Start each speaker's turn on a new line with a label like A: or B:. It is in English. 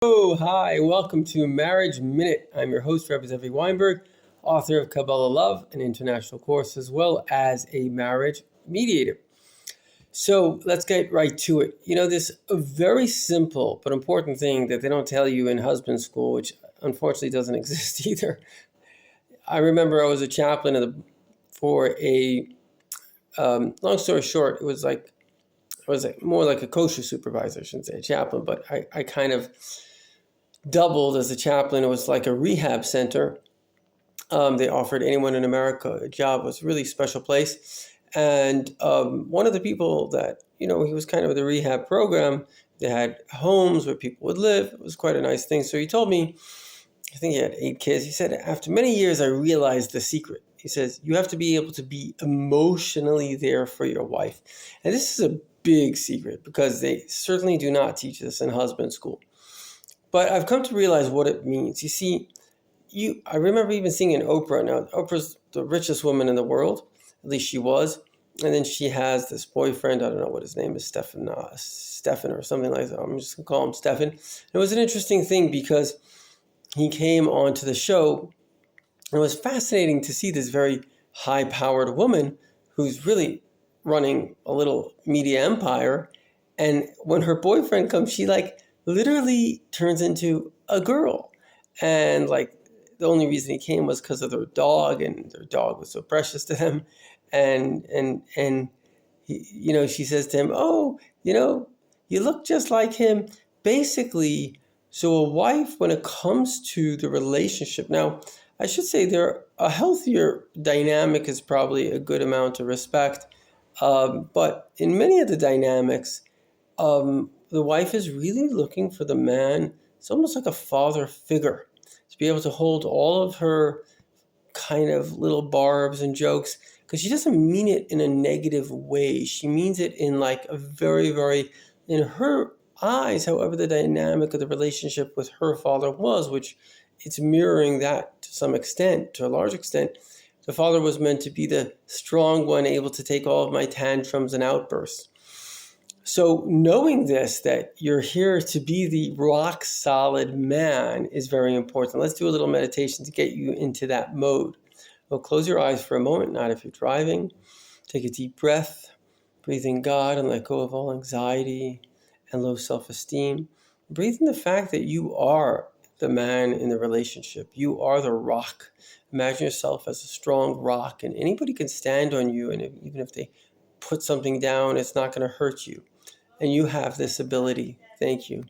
A: Oh, hi, welcome to Marriage Minute. I'm your host, Rabbi Zevi Weinberg, author of Kabbalah Love, an international course, as well as a marriage mediator. So let's get right to it. This a very simple but important thing that they don't tell you in husband school, which unfortunately doesn't exist either. I remember I was a chaplain for a, long story short, it was more like a kosher supervisor, I shouldn't say a chaplain, but I kind of doubled as a chaplain. It was like a rehab center. They offered anyone in America a job. It was a really special place. And one of the people that, he was kind of the rehab program. They had homes where people would live. It was quite a nice thing. So he told me, I think he had 8 kids. He said, after many years, I realized the secret. He says, you have to be able to be emotionally there for your wife. And this is a big secret because they certainly do not teach this in husband school. But I've come to realize what it means. You see, I remember even seeing in Oprah. Now, Oprah's the richest woman in the world, at least she was. And then she has this boyfriend, I don't know what his name is, Stefan or something like that. I'm just going to call him Stefan. It was an interesting thing because he came onto the show. And it was fascinating to see this very high-powered woman who's really running a little media empire. And when her boyfriend comes, she literally turns into a girl. And the only reason he came was because of their dog, and their dog was so precious to them. And he, she says to him, "Oh, you look just like him." Basically, so a wife, when it comes to the relationship, now I should say a healthier dynamic is probably a good amount of respect. But in many of the dynamics, the wife is really looking for the man. It's almost like a father figure to be able to hold all of her kind of little barbs and jokes, because she doesn't mean it in a negative way. She means it in a very, very, in her eyes, however the dynamic of the relationship with her father was, which it's mirroring that to some extent, to a large extent. The father was meant to be the strong one, able to take all of my tantrums and outbursts. So knowing this, that you're here to be the rock solid man, is very important. Let's do a little meditation to get you into that mode. Well, close your eyes for a moment, not if you're driving. Take a deep breath, breathe in God and let go of all anxiety and low self-esteem. Breathe in the fact that you are the man in the relationship. You are the rock. Imagine yourself as a strong rock, and anybody can stand on you, and even if they put something down, it's not going to hurt you. And you have this ability. Thank you.